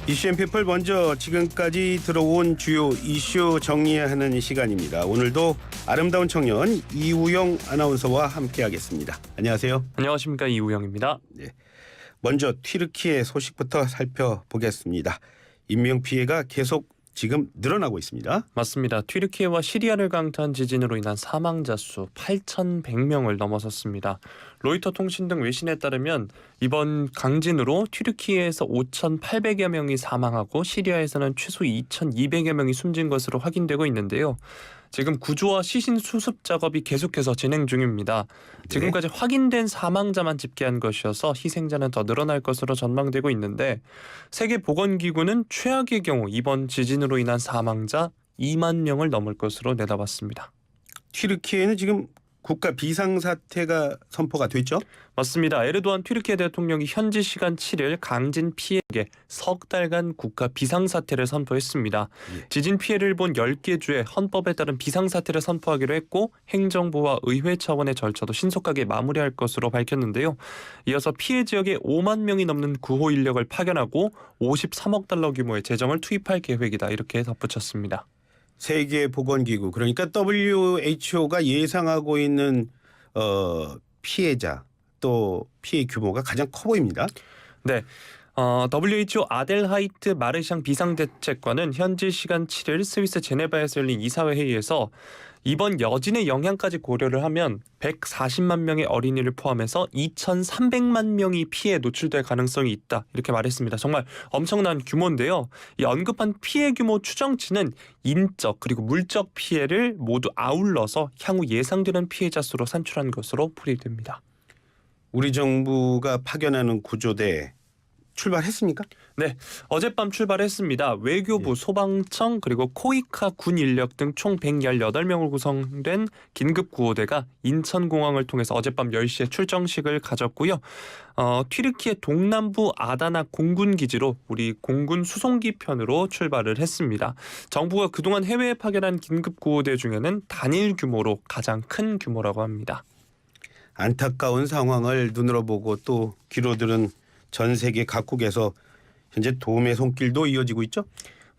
이슈앤피플 먼저 지금까지 들어온 주요 이슈 정리하는 시간입니다. 오늘도 아름다운 청년 이우영 아나운서와 함께하겠습니다. 안녕하세요. 안녕하십니까, 이우영입니다. 네. 먼저 튀르키예 소식부터 살펴보겠습니다. 인명피해가 계속 지금 늘어나고 있습니다. 맞습니다. 튀르키예와 시리아를 강타한 지진으로 인한 사망자 수 8,100명을 넘어섰습니다. 로이터 통신 등 외신에 따르면 이번 강진으로 튀르키예에서 5,800여 명이 사망하고 시리아에서는 최소 2,200여 명이 숨진 것으로 확인되고 있는데요. 지금 구조와 시신 수습 작업이 계속해서 진행 중입니다. 지금까지 확인된 사망자만 집계한 것이어서 희생자는 더 늘어날 것으로 전망되고 있는데 세계보건기구는 최악의 경우 이번 지진으로 인한 사망자 2만 명을 넘을 것으로 내다봤습니다. 튀르키예는 지금 국가 비상사태가 선포가 됐죠? 맞습니다. 에르도안 튀르키예 대통령이 현지 시간 7일 강진 피해에 석 달간 국가 비상사태를 선포했습니다. 지진 피해를 본 10개 주에 헌법에 따른 비상사태를 선포하기로 했고 행정부와 의회 차원의 절차도 신속하게 마무리할 것으로 밝혔는데요. 이어서 피해 지역에 5만 명이 넘는 구호 인력을 파견하고 53억 달러 규모의 재정을 투입할 계획이다. 이렇게 덧붙였습니다. 세계보건기구 그러니까 WHO가 예상하고 있는 피해자 또 피해 규모가 가장 커 보입니다. 네. WHO 아델하이트 마르샹 비상대책관은 현지 시간 7일 스위스 제네바에서 열린 이사회 회의에서 이번 여진의 영향까지 고려를 하면 140만 명의 어린이를 포함해서 2,300만 명이 피해에 노출될 가능성이 있다. 이렇게 말했습니다. 정말 엄청난 규모인데요. 이 언급한 피해 규모 추정치는 인적 그리고 물적 피해를 모두 아울러서 향후 예상되는 피해자 수로 산출한 것으로 풀이됩니다. 우리 정부가 파견하는 구조대 출발했습니까? 네, 어젯밤 출발했습니다. 외교부, 소방청 그리고 코이카 군 인력 등 총 118명으로 구성된 긴급구호대가 인천공항을 통해서 어젯밤 10시에 출정식을 가졌고요. 튀르키예 동남부 아다나 공군기지로 우리 공군 수송기 편으로 출발을 했습니다. 정부가 그동안 해외에 파견한 긴급구호대 중에는 단일 규모로 가장 큰 규모라고 합니다. 안타까운 상황을 눈으로 보고 또 귀로 들은 전 세계 각국에서 현재 도움의 손길도 이어지고 있죠?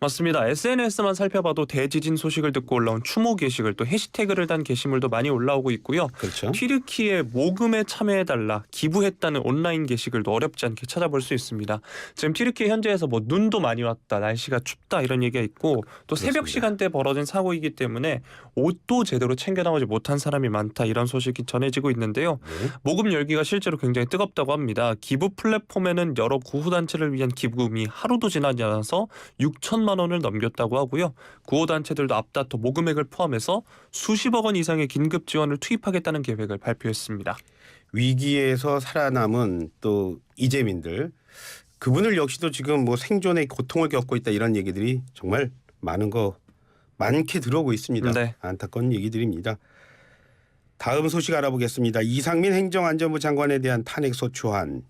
맞습니다. SNS만 살펴봐도 대지진 소식을 듣고 올라온 추모 게시글 또 해시태그를 단 게시물도 많이 올라오고 있고요. 그렇죠. 튀르키예 모금에 참여해달라 기부했다는 온라인 게시글도 어렵지 않게 찾아볼 수 있습니다. 지금 튀르키예 현지에서 뭐 눈도 많이 왔다, 날씨가 춥다 이런 얘기가 있고 또 새벽 그렇습니다. 시간대에 벌어진 사고이기 때문에 옷도 제대로 챙겨 나오지 못한 사람이 많다 이런 소식이 전해지고 있는데요. 모금 열기가 실제로 굉장히 뜨겁다고 합니다. 기부 플랫폼에는 여러 구호단체를 위한 기부금이 하루도 지나지 않아서 6천만 원을 넘겼다고 하고요. 구호단체들도 앞다퉈 모금액을 포함해서 수십억 원 이상의 긴급 지원을 투입하겠다는 계획을 발표했습니다. 위기에서 살아남은 또 이재민들 그분들 역시도 지금 뭐 생존의 고통을 겪고 있다 이런 얘기들이 정말 많게 들어오고 있습니다. 네. 안타까운 얘기들입니다. 다음 소식 알아보겠습니다. 이상민 행정안전부 장관에 대한 탄핵소추안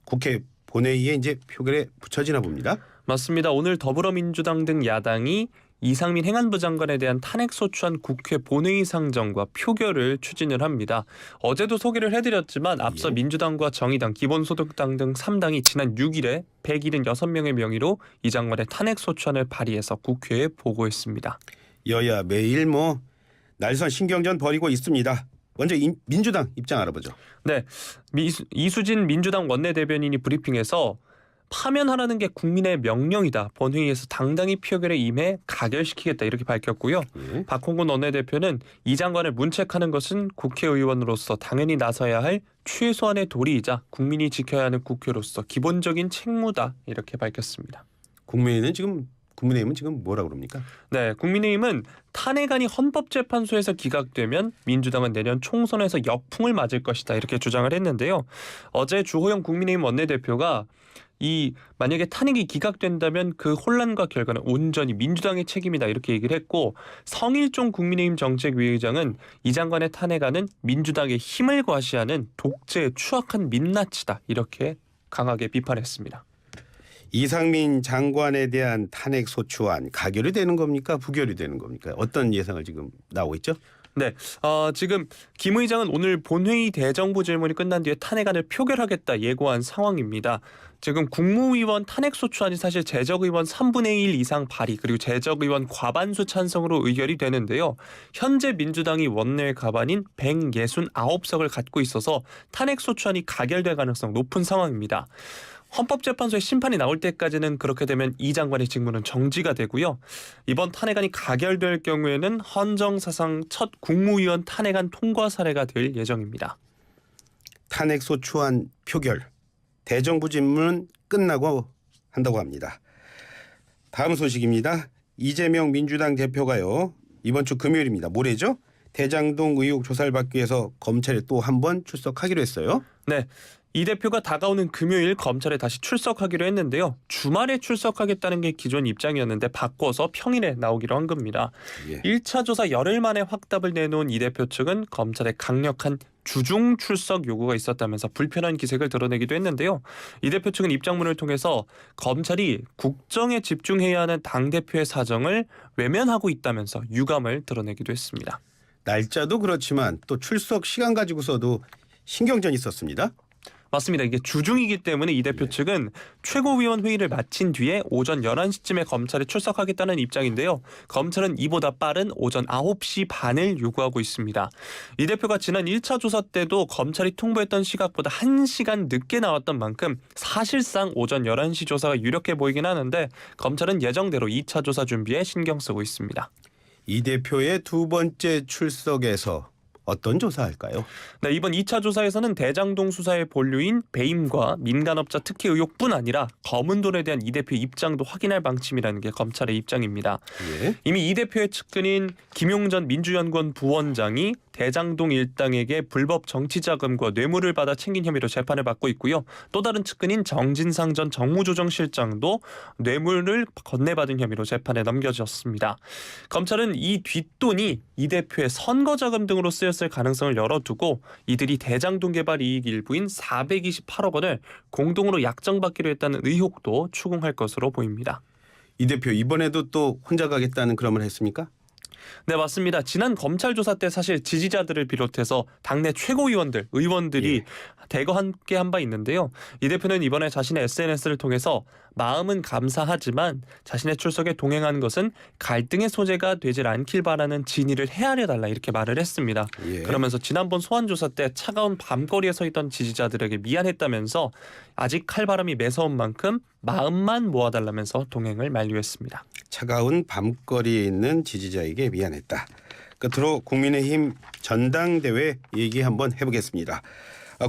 국회 본회의에 이제 표결에 붙여지나 봅니다. 맞습니다. 오늘 더불어민주당 등 야당이 이상민 행안부 장관에 대한 탄핵소추안 국회 본회의 상정과 표결을 추진을 합니다. 어제도 소개를 해드렸지만 앞서 민주당과 정의당, 기본소득당 등 3당이 지난 6일에 176명의 명의로 이 장관의 탄핵소추안을 발의해서 국회에 보고했습니다. 여야 매일 날선 신경전 벌이고 있습니다. 먼저 민주당 입장 알아보죠. 네, 이수진 민주당 원내대변인이 브리핑에서 파면하라는 게 국민의 명령이다. 본회의에서 당당히 표결에 임해 가결시키겠다 이렇게 밝혔고요. 박홍근 원내대표는 이 장관을 문책하는 것은 국회의원으로서 당연히 나서야 할 최소한의 도리이자 국민이 지켜야 하는 국회로서 기본적인 책무다 이렇게 밝혔습니다. 국민의힘은 지금 뭐라 그럽니까? 네, 국민의힘은 탄핵안이 헌법재판소에서 기각되면 민주당은 내년 총선에서 역풍을 맞을 것이다 이렇게 주장을 했는데요. 어제 주호영 국민의힘 원내대표가 만약에 탄핵이 기각된다면 그 혼란과 결과는 온전히 민주당의 책임이다 이렇게 얘기를 했고 성일종 국민의힘 정책위의장은 이 장관의 탄핵안은 민주당의 힘을 과시하는 독재의 추악한 민낯이다 이렇게 강하게 비판했습니다. 이상민 장관에 대한 탄핵소추안 가결이 되는 겁니까? 부결이 되는 겁니까? 어떤 예상을 지금 나오고 있죠? 네, 지금 김 의장은 오늘 본회의 대정부 질문이 끝난 뒤에 탄핵안을 표결하겠다 예고한 상황입니다. 지금 국무위원 탄핵소추안이 사실 재적의원 3분의 1 이상 발의 그리고 재적의원 과반수 찬성으로 의결이 되는데요. 현재 민주당이 원내 과반인 169석을 갖고 있어서 탄핵소추안이 가결될 가능성 높은 상황입니다. 헌법재판소의 심판이 나올 때까지는 그렇게 되면 이 장관의 직무는 정지가 되고요. 이번 탄핵안이 가결될 경우에는 헌정사상 첫 국무위원 탄핵안 통과 사례가 될 예정입니다. 탄핵소추안 표결, 대정부 질문은 끝나고 한다고 합니다. 다음 소식입니다. 이재명 민주당 대표가요. 이번 주 금요일입니다. 모레죠. 대장동 의혹 조사를 받기 위해서 검찰에 또 한 번 출석하기로 했어요. 네. 이 대표가 다가오는 금요일 검찰에 다시 출석하기로 했는데요. 주말에 출석하겠다는 게 기존 입장이었는데 바꿔서 평일에 나오기로 한 겁니다. 예. 1차 조사 열흘 만에 확답을 내놓은 이 대표 측은 검찰의 강력한 주중 출석 요구가 있었다면서 불편한 기색을 드러내기도 했는데요. 이 대표 측은 입장문을 통해서 검찰이 국정에 집중해야 하는 당대표의 사정을 외면하고 있다면서 유감을 드러내기도 했습니다. 날짜도 그렇지만 또 출석 시간 가지고서도 신경전이 있었습니다. 맞습니다. 이게 주중이기 때문에 이 대표 측은 최고위원 회의를 마친 뒤에 오전 11시쯤에 검찰에 출석하겠다는 입장인데요. 검찰은 이보다 빠른 오전 9시 반을 요구하고 있습니다. 이 대표가 지난 1차 조사 때도 검찰이 통보했던 시각보다 1시간 늦게 나왔던 만큼 사실상 오전 11시 조사가 유력해 보이긴 하는데 검찰은 예정대로 2차 조사 준비에 신경 쓰고 있습니다. 이 대표의 두 번째 출석에서 어떤 조사할까요? 네, 이번 2차 조사에서는 대장동 수사의 본류인 배임과 민간업자 특혜 의혹뿐 아니라 검은 돈에 대한 이 대표의 입장도 확인할 방침이라는 게 검찰의 입장입니다. 예. 이미 이 대표의 측근인 김용전 민주연구원 부원장이 대장동 일당에게 불법 정치자금과 뇌물을 받아 챙긴 혐의로 재판을 받고 있고요. 또 다른 측근인 정진상 전 정무조정실장도 뇌물을 건네받은 혐의로 재판에 넘겨졌습니다. 검찰은 이 뒷돈이 이 대표의 선거자금 등으로 쓰였을 가능성을 열어두고 이들이 대장동 개발 이익 일부인 428억 원을 공동으로 약정받기로 했다는 의혹도 추궁할 것으로 보입니다. 이 대표 이번에도 또 혼자 가겠다는 그런 말 했습니까? 네, 맞습니다. 지난 검찰 조사 때 사실 지지자들을 비롯해서 당내 최고위원들, 의원들이 대거 함께 한 바 있는데요. 이 대표는 이번에 자신의 SNS를 통해서 마음은 감사하지만 자신의 출석에 동행한 것은 갈등의 소재가 되질 않길 바라는 진의를 헤아려달라 이렇게 말을 했습니다. 예. 그러면서 지난번 소환조사 때 차가운 밤거리에 서 있던 지지자들에게 미안했다면서 아직 칼바람이 매서운 만큼 마음만 모아달라면서 동행을 만류했습니다. 차가운 밤거리에 있는 지지자에게 미안했다. 끝으로 국민의힘 전당대회 얘기 한번 해보겠습니다.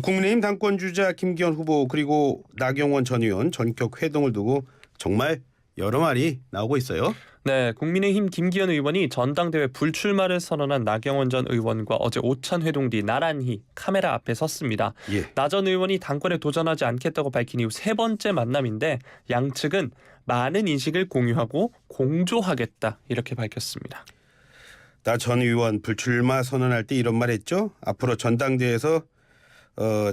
국민의힘 당권주자 김기현 후보 그리고 나경원 전 의원 전격 회동을 두고 정말 여러 말이 나오고 있어요. 네, 국민의힘 김기현 의원이 전당대회 불출마를 선언한 나경원 전 의원과 어제 오찬 회동 뒤 나란히 카메라 앞에 섰습니다. 예. 나 전 의원이 당권에 도전하지 않겠다고 밝힌 이후 세 번째 만남인데 양측은 많은 인식을 공유하고 공조하겠다 이렇게 밝혔습니다. 나 전 의원 불출마 선언할 때 이런 말 했죠. 앞으로 전당대회에서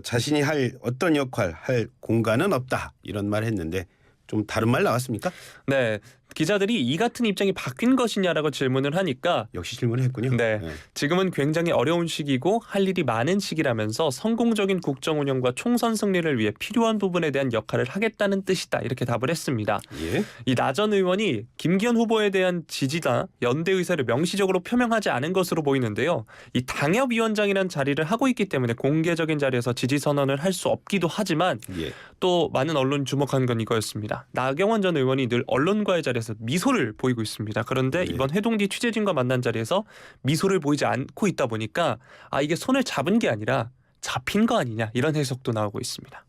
자신이 할 어떤 역할 할 공간은 없다 이런 말 했는데 좀 다른 말 나왔습니까? 네, 기자들이 이 같은 입장이 바뀐 것이냐라고 질문을 하니까 역시 질문을 했군요. 네, 지금은 굉장히 어려운 시기고 할 일이 많은 시기라면서 성공적인 국정 운영과 총선 승리를 위해 필요한 부분에 대한 역할을 하겠다는 뜻이다 이렇게 답을 했습니다. 예. 이 나 전 의원이 김기현 후보에 대한 지지나 연대 의사를 명시적으로 표명하지 않은 것으로 보이는데요. 이 당협위원장이라는 자리를 하고 있기 때문에 공개적인 자리에서 지지 선언을 할 수 없기도 하지만 예. 또 많은 언론이 주목한 건 이거였습니다. 나경원 전 의원이 늘 언론과의 자리에서 미소를 보이고 있습니다. 그런데 예. 이번 회동 뒤 취재진과 만난 자리에서 미소를 보이지 않고 있다 보니까 이게 손을 잡은 게 아니라 잡힌 거 아니냐 이런 해석도 나오고 있습니다.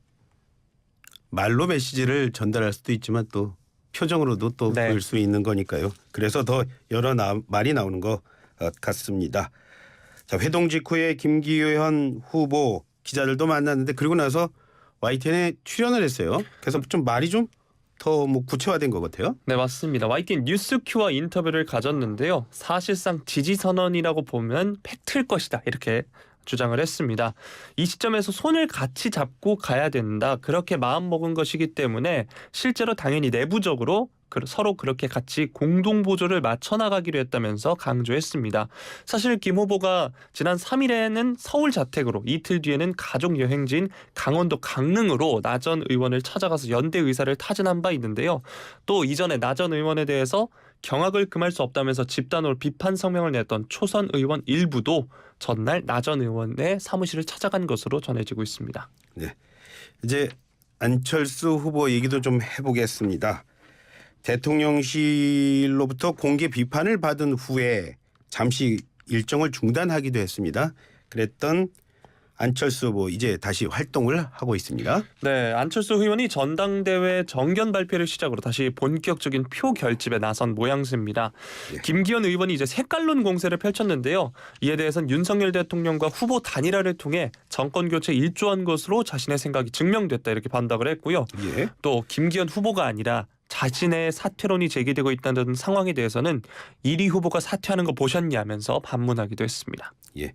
말로 메시지를 전달할 수도 있지만 또 표정으로도 또 네. 볼 수 있는 거니까요. 그래서 더 여러 말이 나오는 것 같습니다. 자, 회동 직후에 김기현 후보 기자들도 만났는데 그리고 나서 YTN에 출연을 했어요. 그래서 좀 말이 좀 더 뭐 구체화된 것 같아요. 네, 맞습니다. YTN 뉴스큐와 인터뷰를 가졌는데요. 사실상 지지 선언이라고 보면 팩트일 것이다 이렇게 주장을 했습니다. 이 시점에서 손을 같이 잡고 가야 된다. 그렇게 마음먹은 것이기 때문에 실제로 당연히 내부적으로 서로 그렇게 같이 공동 보조를 맞춰 나가기로 했다면서 강조했습니다. 사실 김 후보가 지난 3일에는 서울 자택으로 이틀 뒤에는 가족 여행지인 강원도 강릉으로 나 전 의원을 찾아가서 연대 의사를 타진한 바 있는데요. 또 이전에 나 전 의원에 대해서 경악을 금할 수 없다면서 집단으로 비판 성명을 냈던 초선 의원 일부도 전날 나 전 의원의 사무실을 찾아간 것으로 전해지고 있습니다. 네. 이제 안철수 후보 얘기도 좀 해보겠습니다. 대통령실로부터 공개 비판을 받은 후에 잠시 일정을 중단하기도 했습니다. 그랬던 안철수 후보 이제 다시 활동을 하고 있습니다. 네, 안철수 의원이 전당대회 정견 발표를 시작으로 다시 본격적인 표 결집에 나선 모양새입니다. 예. 김기현 의원이 이제 색깔론 공세를 펼쳤는데요. 이에 대해서는 윤석열 대통령과 후보 단일화를 통해 정권 교체 일조한 것으로 자신의 생각이 증명됐다 이렇게 반박을 했고요. 예. 또 김기현 후보가 아니라 자신의 사퇴론이 제기되고 있다는 상황에 대해서는 이리 후보가 사퇴하는 거 보셨냐면서 반문하기도 했습니다. 예.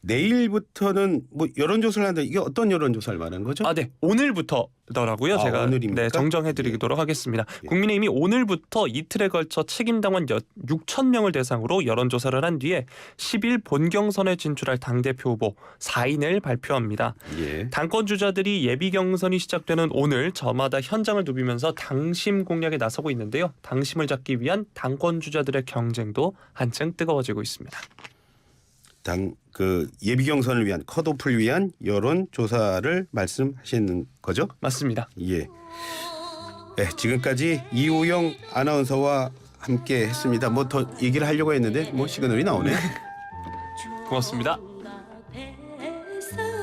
내일부터는 뭐 여론조사를 하는데 이게 어떤 여론조사를 말하는 거죠? 아, 네. 오늘부터더라고요. 제가 오늘입니까? 네, 정정해드리도록 하겠습니다. 예. 국민의힘이 오늘부터 이틀에 걸쳐 책임당원 6,000명을 대상으로 여론조사를 한 뒤에 10일 본경선에 진출할 당대표 후보 4인을 발표합니다. 예. 당권 주자들이 예비 경선이 시작되는 오늘 저마다 현장을 누비면서 당심 공략에 나서고 있는데요. 당심을 잡기 위한 당권 주자들의 경쟁도 한층 뜨거워지고 있습니다. 예비 경선을 위한 컷오프를 위한 여론 조사를 말씀하시는 거죠? 맞습니다. 예. 네, 지금까지 이우영 아나운서와 함께 했습니다. 뭐 더 얘기를 하려고 했는데 뭐 시그널이 나오네. 고맙습니다.